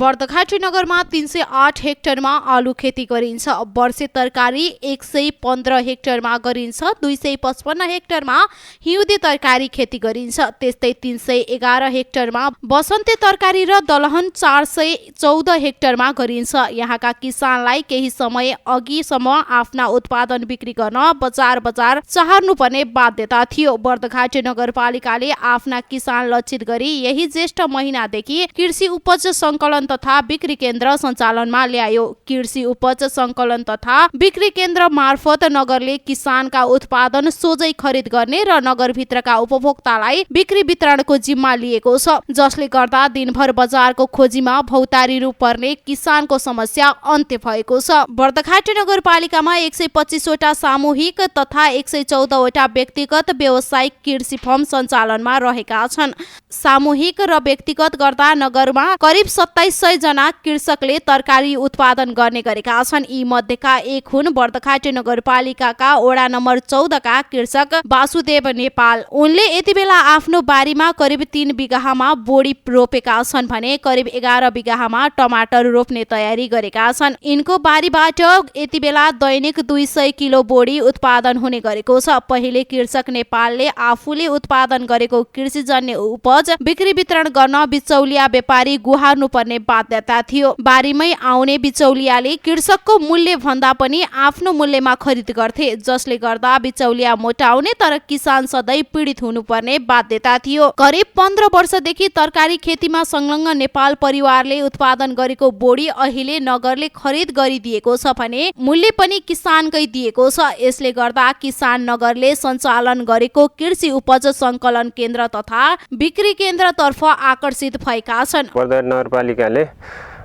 बर्दघाटी नगरमा 308 हेक्टरमा आलु खेती गरिन्छ। वर्षे तरकारी 115 हेक्टरमा गरिन्छ। 255 हेक्टरमा हिउँदे तरकारी खेती गरिन्छ। त्यस्तै 311 हेक्टरमा बसन्ते तरकारी र दलहन 414 हेक्टरमा गरिन्छ। यहाँका किसानलाई केही समय अघिसम्म आफ्ना उत्पादन बिक्री गर्न बजार चाहनुपर्ने बाध्यता थियो। बर्दघाटी नगरपालिकाले आफ्ना किसान लक्षित गरी यही ज्येष्ठ महिनादेखि कृषि उपज संकलन तथा बिक्री केन्द्र सञ्चालनमा ल्यायो। कृषि उपज संकलन तथा बिक्री केन्द्र मार्फत नगरले किसानका उत्पादन सोझै खरिद गर्ने र नगरभित्रका उपभोक्तालाई बिक्री वितरणको जिम्मा लिएको छ, जसले गर्दा दिनभर बजारको खोजीमा भौतारिनु पर्ने किसानको समस्या अन्त्य भएको छ। बर्दघाटी नगरपालिकामा 125 वटा सामूहिक तथा 114 वटा व्यक्तिगत व्यावसायिक कृषि फर्म सञ्चालनमा रहेका छन्। सामूहिक र व्यक्तिगत गर्दा नगरमा करिब 2700 जना कृषकले तरकारी उत्पादन गर्ने गरेका छन्। यी मध्येका एक हुन् बर्दघाटी नगरपालिकाका वडा नम्बर 14 का कृषक वासुदेव नेपाल। उनले यति बेला आफ्नो बारीमा करिब 3 बिघामा बोडी रोपेका छन् भने करिब 11 बिघामा टमाटर रोप्ने तयारी गरेका छन्। यिनको बारीबाट यति बेला दैनिक 200 किलो बोडी उत्पादन हुने गरेको छ। पहिले कृषक नेपालले आफूले उत्पादन गरेको कृषिजन्य उपज बिक्री वितरण गर्न बिचौलिया व्यापारी गुहार्नु पर्ने बाध्यता थियो। बारीमै आउने बिचौलियाले कृषकको मूल्य भन्दा पनि आफ्नो मूल्यमा खरिद गर्थे, जसले गर्दा बिचौलिया मोटाउने तर किसान सधैँ पीडित हुनुपर्ने बाध्यता थियो। करिब 15 वर्षदेखि तरकारी खेतीमा संलग्न नेपाल परिवारले उत्पादन गरेको बोडी अहिले नगरले खरिद गरिदिएको छ भने मूल्य पनि किसानकै दिएको छ। यसले गर्दा किसान नगरले सञ्चालन गरेको कृषि उपज संकलन केन्द्र तथा बिक्री केन्द्रतर्फ आकर्षित भएका छन्। बर्दघाटी नगरपालिकाले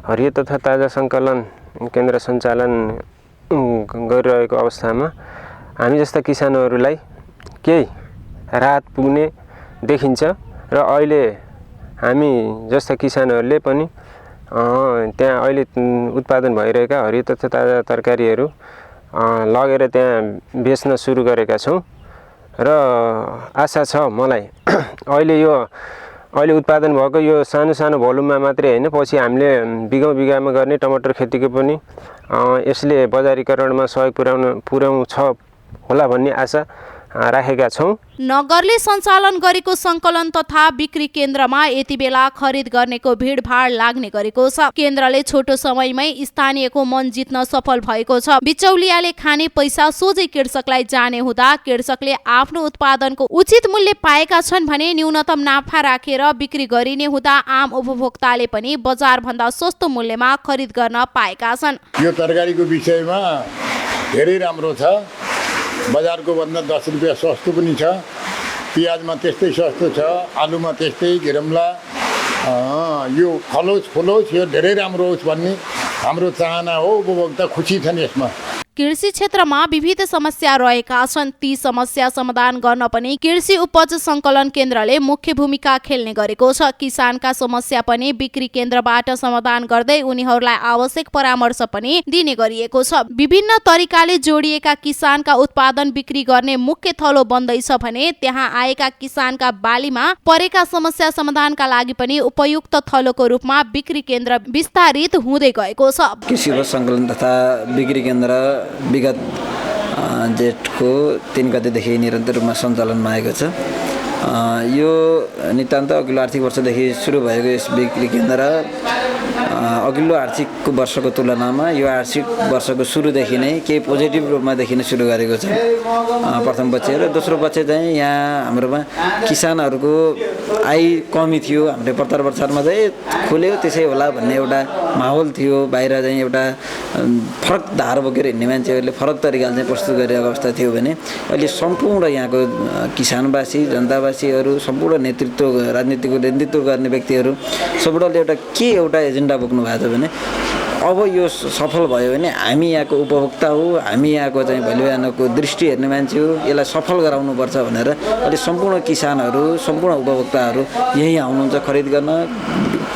हरियो तथा ताजा संकलन केन्द्र सञ्चालन गरिरहेको अवस्थामा हामी जस्ता किसानहरूलाई केही राहत पुग्ने देखिन्छ र अहिले हामी जस्ता किसानहरूले पनि त्यहाँ अहिले उत्पादन भइरहेका हरियो तथा ताजा तरकारीहरू लगेर त्यहाँ बेच्न सुरु गरेका छौँ र आशा छ मलाई अहिले उत्पादन भएको यो सानो भोल्युममा मात्रै होइन, पछि हामीले बिघामा गर्ने टमाटर खेतीको पनि यसले बजारीकरणमा सहयोग पुर्याउँछ होला भन्ने आशा राखेका छौँ। नगरले सञ्चालन गरेको संकलन तथा बिक्री केन्द्रमा यति बेला खरिद गर्नेको भिडभाड लाग्ने गरेको छ। केन्द्रले छोटो समयमै स्थानीयको मन जित्न सफल भएको छ। बिचौलियाले खाने पैसा सोझै कृषकलाई जाने हुँदा कृषकले आफ्नो उत्पादनको उचित मूल्य पाएका छन् भने न्यूनतम नाफा राखेर बिक्री गरिने हुँदा आम उपभोक्ताले पनि बजार भन्दा सस्तो मूल्यमा खरिद गर्न पाएका छन्। यो तरकारीको विषयमा धेरै राम्रो छ। बजारको भन्दा 10 रुपियाँ सस्तो पनि छ। प्याजमा त्यस्तै सस्तो छ, आलुमा त्यस्तै, घिरम्ला यो फलोस् यो धेरै राम्रो होस् भन्ने हाम्रो चाहना हो। उपभोक्ता खुसी छन् यसमा। कृषि क्षेत्रमा विविध समस्या रहेका छन्। ती समस्या समाधान गर्न पनि कृषि उपज संकलन केन्द्रले मुख्य भूमिका खेल्ने गरेको छ। किसानका समस्या पनि बिक्री केन्द्रबाट समाधान गर्दै उनीहरूलाई आवश्यक परामर्श पनि दिने गरिएको छ। विभिन्न तरिकाले जोडिएका किसानका उत्पादन बिक्री गर्ने मुख्य थलो बन्दैछ भने त्यहाँ आएका किसानका बालीमा परेका समस्या समाधानका लागि पनि उपयुक्त थलोको रूपमा बिक्री केन्द्र विस्तारित हुँदै गएको छ। कृषि उपज संकलन तथा बिक्री केन्द्र विगत जेठको 3 गतेदेखि निरन्तर रूपमा सञ्चालनमा आएको छ। यो नितान्त अघिल्लो आर्थिक वर्षदेखि सुरु भएको यस बिक्री केन्द्र अघिल्लो आर्थिक वर्षको तुलनामा यो आर्थिक वर्षको सुरुदेखि नै केही पोजिटिभ रूपमा देखिन सुरु गरेको छ। प्रथम पक्ष र दोस्रो पक्ष चाहिँ यहाँ हाम्रोमा किसानहरूको आय कमी थियो। हाम्रो प्रचार प्रसारमा चाहिँ खुल्यो त्यसै होला भन्ने एउटा माहौल थियो। बाहिर चाहिँ एउटा फरक धार बोकेर हिँड्ने मान्छेहरूले फरक तरिकाले चाहिँ प्रस्तुत गरिरहेको अवस्था थियो भने अहिले सम्पूर्ण यहाँको किसानवासी जनतावासीहरू सम्पूर्ण राजनीतिको नेतृत्व गर्ने व्यक्तिहरू सबैले एउटा एजेन्डा बोक्नु भएको छ भने अब यो सफल भयो भने हामी यहाँको उपभोक्ता हो, हामी यहाँको चाहिँ भोलि बिहानको दृष्टि हेर्ने मान्छे हो, यसलाई सफल गराउनुपर्छ भनेर अहिले सम्पूर्ण किसानहरू सम्पूर्ण उपभोक्ताहरू यही आउनुहुन्छ खरिद गर्न।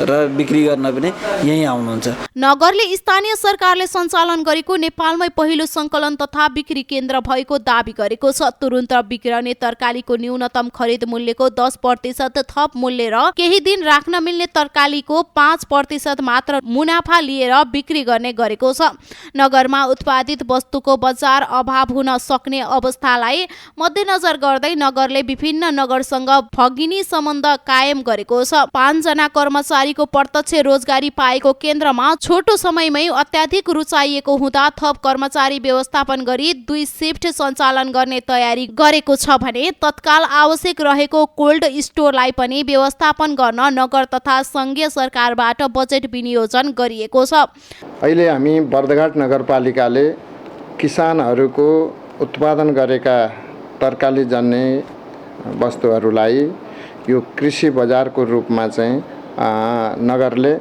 र बिक्री गर्न पनि यहीँ आउनुहुन्छ। नगरले स्थानीय सरकारले सञ्चालन गरेको नेपालमै पहिलो सङ्कलन तथा बिक्री केन्द्र भएको दाबी गरेको छ। तुरुन्त बिग्रने तरकारीको न्यूनतम खरिद मूल्यको 10% थप मूल्य र केही दिन राख्न मिल्ने तरकारीको 5% मात्र मुनाफा लिएर बिक्री गर्ने गरेको छ। नगरमा उत्पादित वस्तुको बजार अभाव हुन सक्ने अवस्थालाई मध्यनजर गर्दै नगरले विभिन्न नगरसँग भगिनी सम्बन्ध कायम गरेको छ। 5 जना कर्मचारीको प्रत्यक्ष रोजगारी पाएको केन्द्रमा छोटो समयमै अत्याधिक रुचाइएको हुँदा थप कर्मचारी व्यवस्थापन गरी 2 शिफ्ट सञ्चालन गर्ने तयारी गरेको छ भने तत्काल आवश्यक रहेको कोल्ड स्टोरलाई पनि व्यवस्थापन गर्न नगर तथा सङ्घीय सरकारबाट बजेट विनियोजन गरिएको छ। अहिले हामी बर्दघाट नगरपालिकाले किसानहरूको उत्पादन गरेका तरकारी जन्य वस्तुहरूलाई यो कृषि बजारको रूपमा चाहिँ नगरले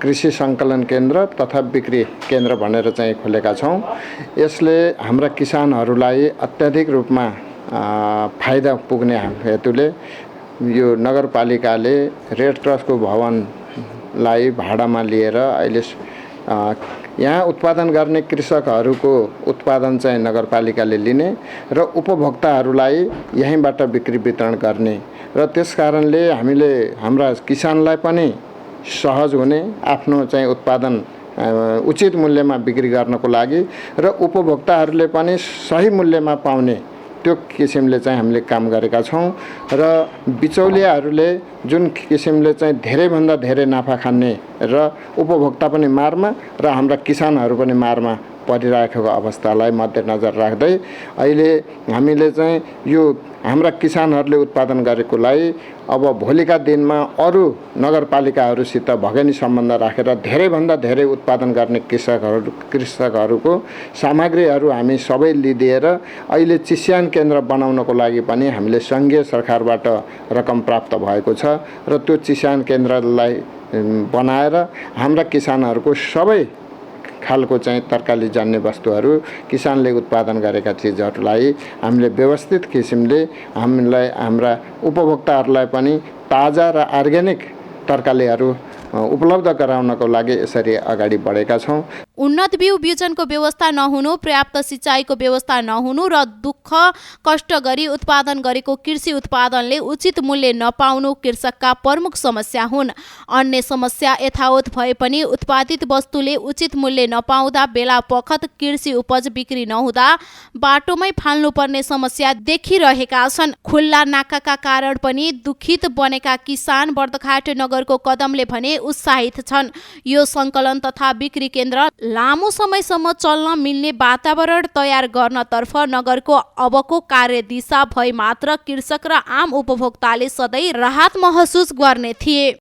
कृषि सङ्कलन केन्द्र तथा बिक्री केन्द्र भनेर चाहिँ खोलेका छौँ। यसले हाम्रा किसानहरूलाई अत्याधिक रूपमा फाइदा पुग्ने हेतुले यो नगरपालिकाले रेड क्रसको भवनलाई भाडामा लिएर अहिले यहाँ उत्पादन गर्ने कृषकहरूको उत्पादन चाहिँ नगरपालिकाले लिने र उपभोक्ताहरूलाई यहीँबाट बिक्री वितरण गर्ने र त्यस कारणले हामीले हाम्रा किसानलाई पनि सहज हुने आफ्नो चाहिँ उत्पादन उचित मूल्यमा बिक्री गर्नको लागि र उपभोक्ताहरूले पनि सही मूल्यमा पाउने त्यो किसिमले चाहिँ हामीले काम गरेका छौँ र बिचौलियाहरूले जुन किसिमले चाहिँ धेरैभन्दा धेरै नाफा खाने र उपभोक्ता पनि मारमा र हाम्रा किसानहरू पनि मारमा परिरहेको अवस्थालाई मध्यनजर राख्दै अहिले हामीले चाहिँ यो हाम्रा किसानहरूले उत्पादन गरेकोलाई अब भोलिका दिनमा अरू नगरपालिकाहरूसित भगनी सम्बन्ध राखेर धेरैभन्दा धेरै उत्पादन गर्ने कृषकहरूको सामग्रीहरू हामी सबै लिदिएर अहिले चिस्यान केन्द्र बनाउनको लागि पनि हामीले सङ्घीय सरकारबाट रकम प्राप्त भएको छ र त्यो चिस्यान केन्द्रलाई बनाएर हाम्रा किसानहरूको सबै खालको चाहिँ तरकारी जन्य वस्तुहरू किसानले उत्पादन गरेका चिजहरूलाई हामीले व्यवस्थित किसिमले हामीलाई हाम्रा उपभोक्ताहरूलाई पनि ताजा र अर्ग्यानिक तरकारीहरू उपलब्ध गराउनको लागि यसरी अगाडि बढेका छौँ। उन्नत बिउ बिजनको व्यवस्था नहुनु, पर्याप्त सिँचाइको व्यवस्था नहुनु र दुःख कष्ट गरी उत्पादन गरेको कृषि उत्पादनले उचित मूल्य नपाउनु कृषकका प्रमुख समस्या हुन्। अन्य समस्या यथावत भए पनि उत्पादित वस्तुले उचित मूल्य नपाउँदा बेला बखत कृषि उपज बिक्री नहुँदा बाटोमै फाल्नुपर्ने समस्या देखिरहेका छन्। खुल्ला नाकाका कारण पनि दुखित बनेका किसान बर्दघाट नगरको कदमले भने उत्साहित छन्। यो सङ्कलन तथा बिक्री केन्द्र लामो समयसम्म चल्न मिल्ने वातावरण तयार गर्नतर्फ नगरको अबको कार्यदिशा भए मात्र कृषक र आम उपभोक्ताले सधैँ राहत महसुस गर्ने थिए।